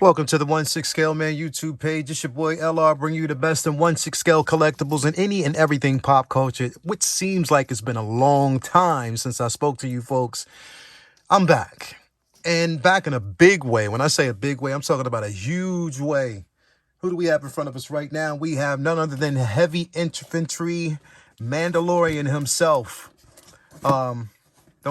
Welcome to the 1/6 Scale Man YouTube page. It's your boy LR, bringing you the best in 1/6 scale collectibles and any and everything pop culture, which seems like it's been a long time since I spoke to you folks. I'm back, and back in a big way. When I say a big way, I'm talking about a huge way. Who do we have in front of us right now? We have none other than Heavy Infantry Mandalorian himself. Don't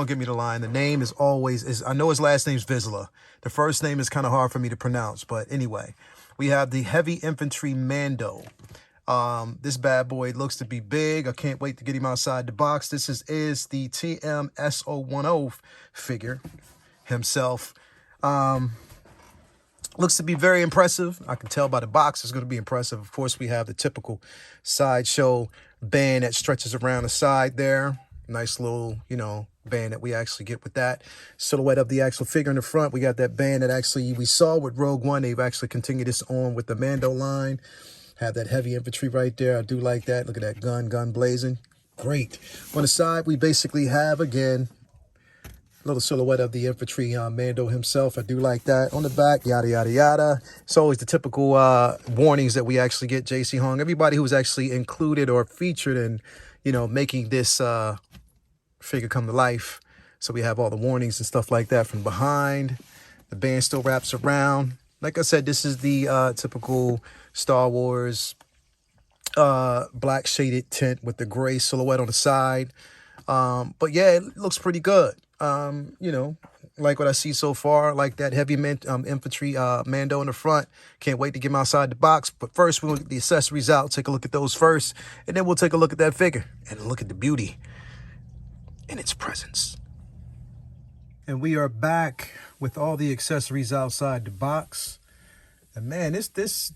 give me the line. The name is always, I know his last name's Vizsla. The first name is kind of hard for me to pronounce. But anyway, we have the Heavy Infantry Mando. This bad boy looks to be big. I can't wait to get him outside the box. This is the TMSO10 figure himself. Looks to be very impressive. I can tell by the box it's going to be impressive. Of course, we have the typical sideshow band that stretches around the side there. Nice little, band that we actually get with that. Silhouette of the actual figure in the front. We got that band that actually we saw with Rogue One. They've actually continued this on with the Mando line. Have that Heavy Infantry right there. I do like that. Look at that gun blazing. Great. On the side, we basically have, again, a little silhouette of the infantry Mando himself. I do like that. On the back, yada, yada, yada. It's always the typical warnings that we actually get, JC Hong. Everybody who's actually included or featured in, making this figure come to life. So we have all the warnings and stuff like that from behind. The band still wraps around. Like I said, this is the typical Star Wars black shaded tint with the gray silhouette on the side. But yeah, it looks pretty good. Like what I see so far, like that Heavy Infantry Mando in the front. Can't wait to get him outside the box. But first, we'll get the accessories out, take a look at those first, and then we'll take a look at that figure and look at the beauty in its presence. And we are back with all the accessories outside the box. And man, this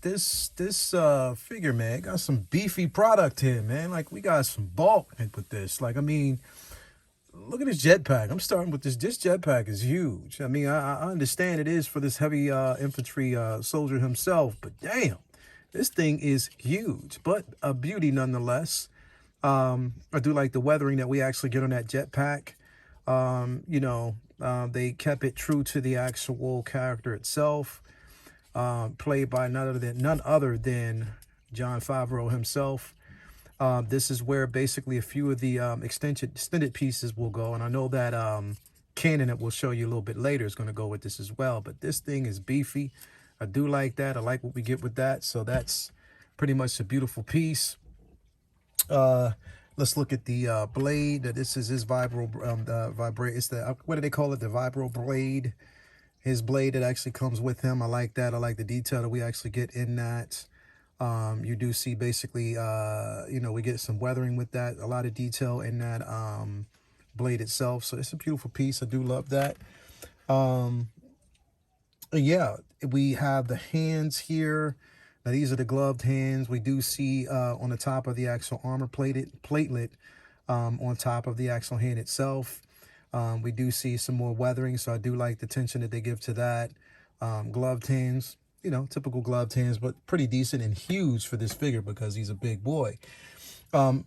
figure, man, got some beefy product here, man. Like, we got some bulk with this. Like, I mean, look at this jetpack. I'm starting with this. This jetpack is huge. I mean, I understand it is for this heavy infantry soldier himself, but damn, this thing is huge, but a beauty nonetheless. I do like the weathering that we actually get on that jetpack. They kept it true to the actual character itself, played by none other than Jon Favreau himself. This is where basically a few of the extended pieces will go, and I know that Canon, that we'll show you a little bit later, is going to go with this as well. But this thing is beefy. I do like that. I like what we get with that. So that's pretty much a beautiful piece. Let's look at the blade. This is his vibro vibrate. It's the what do they call it? The vibro blade. His blade that actually comes with him. I like that. I like the detail that we actually get in that. You do see basically, we get some weathering with that. A lot of detail in that blade itself. So it's a beautiful piece. I do love that. Yeah, we have the hands here. Now, these are the gloved hands. We do see on the top of the actual armor platelet on top of the actual hand itself. We do see some more weathering, so I do like the attention that they give to that. Gloved hands, typical gloved hands, but pretty decent and huge for this figure because he's a big boy.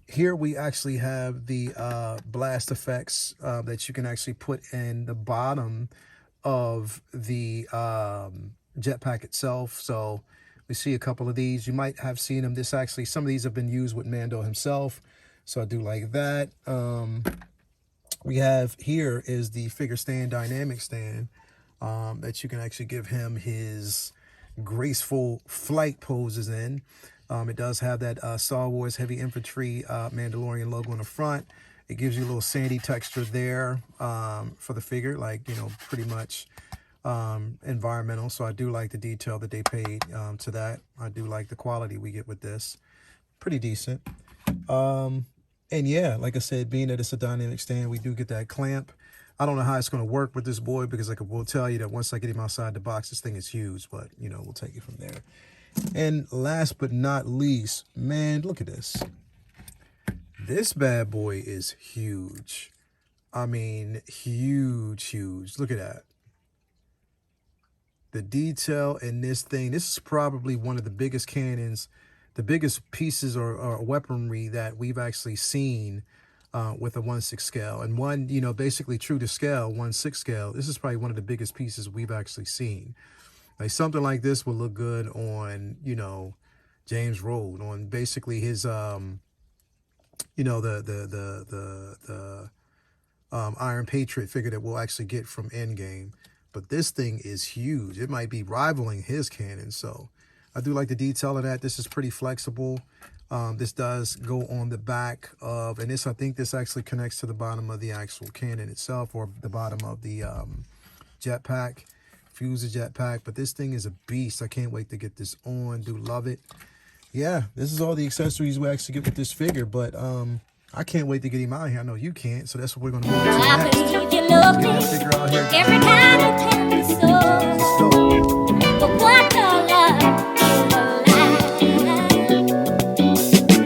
Here we actually have the blast effects that you can actually put in the bottom of the jetpack itself. So we see a couple of these. You might have seen them. Some of these have been used with Mando himself. So I do like that. We have here is the figure stand, dynamic stand, that you can actually give him his graceful flight poses in. It does have that Star Wars Heavy Infantry Mandalorian logo on the front. It gives you a little sandy texture there for the figure, like, pretty much environmental. So I do like the detail that they paid to that. I do like the quality we get with this. Pretty decent. And yeah, like I said, being that it's a dynamic stand, we do get that clamp. I don't know how it's going to work with this boy because I will tell you that once I get him outside the box, this thing is huge, but we'll take it from there. And last but not least, man, look at this. This bad boy is huge. I mean, huge. Look at that. The detail in this thing, this is probably one of the biggest cannons, the biggest pieces or weaponry that we've actually seen with a 1/6 scale. And one, basically true to scale, 1/6 scale, this is probably one of the biggest pieces we've actually seen. Like something like this would look good on, James Road, on basically his, the Iron Patriot figure that we'll actually get from Endgame. But this thing is huge. It might be rivaling his cannon. So I do like the detail of that. This is pretty flexible. This does go on the back of, and I think this actually connects to the bottom of the actual cannon itself, or the bottom of the jetpack, fuse the jetpack. But this thing is a beast. I can't wait to get this on. Do love it. Yeah, this is all the accessories we actually get with this figure, but I can't wait to get him out here. I know you can't, so that's what we're going to move to next. Let's get that figure out here. Every time you tell me so. Let's go. But what the love is a lie.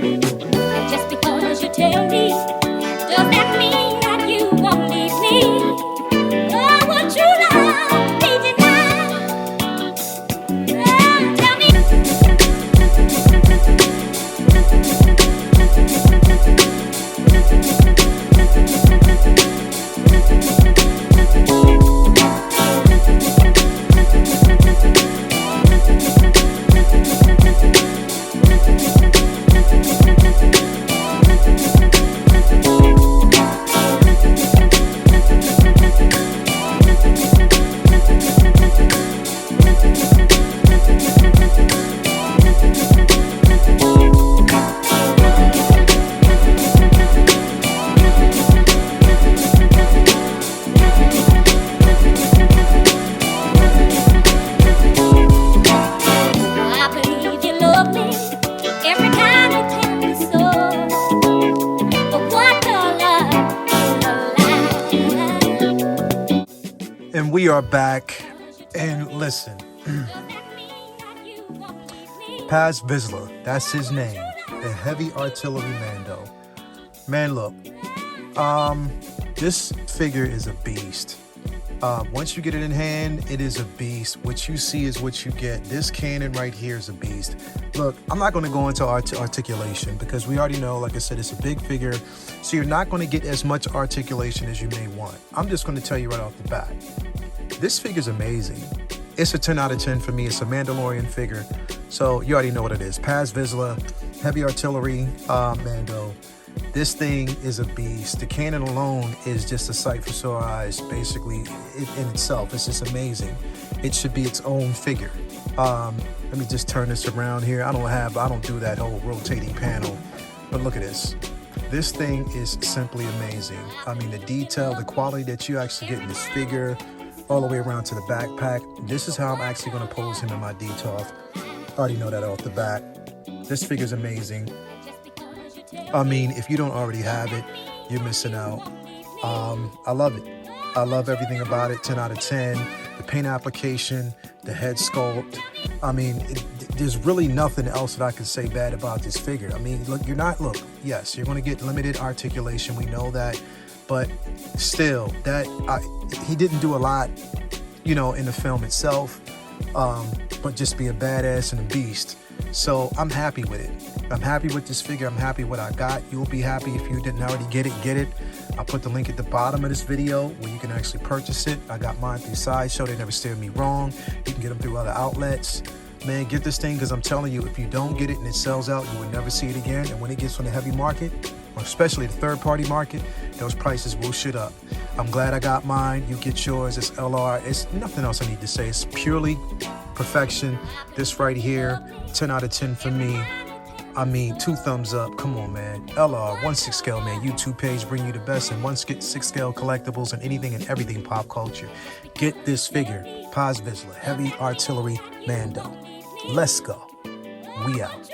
And just because you tell me, does that mean that you won't leave me? Oh, would you love me tonight? Oh, tell me. And we are back. And listen, Paz Vizsla, that's his name, the Heavy Artillery Mando. Man, look, this figure is a beast. Once you get it in hand, it is a beast. What you see is what you get. This cannon right here is a beast. Look, I'm not going to go into articulation because we already know, like I said, it's a big figure. So you're not going to get as much articulation as you may want. I'm just going to tell you right off the bat. This figure is amazing. It's a 10 out of 10 for me. It's a Mandalorian figure. So you already know what it is. Paz Vizsla, Heavy Artillery Mando. This thing is a beast. The cannon alone is just a sight for sore eyes, basically, in itself. It's just amazing. It should be its own figure. Let me just turn this around here. I don't do that whole rotating panel, but look at this. This thing is simply amazing. I mean, the detail, the quality that you actually get in this figure, all the way around to the backpack. This is how I'm actually going to pose him in my DTOF. I already know that off the bat. This figure is amazing. I mean, if you don't already have it, you're missing out. I love it. I love everything about it. 10 out of 10. The paint application, the head sculpt. I mean, there's really nothing else that I can say bad about this figure. I mean, look, yes, you're going to get limited articulation. We know that. But still, he didn't do a lot, in the film itself, but just be a badass and a beast. So I'm happy with it. I'm happy with this figure. I'm happy with what I got. You'll be happy if you didn't already get it. I'll put the link at the bottom of this video where you can actually purchase it. I got mine through Sideshow. They never steered me wrong. You can get them through other outlets. Man, get this thing, because I'm telling you, if you don't get it and it sells out, you will never see it again. And when it gets on the heavy market, or especially the third-party market, those prices will shoot up. I'm glad I got mine. You get yours. It's LR. It's nothing else I need to say. It's purely perfection. This right here, 10 out of 10 for me. I mean, 2 thumbs up. Come on, man. LR, 1/6 scale, man. YouTube page bring you the best in 1/6 scale collectibles and anything and everything pop culture. Get this figure. Paz Vizsla, Heavy Artillery Mando. Let's go. We out.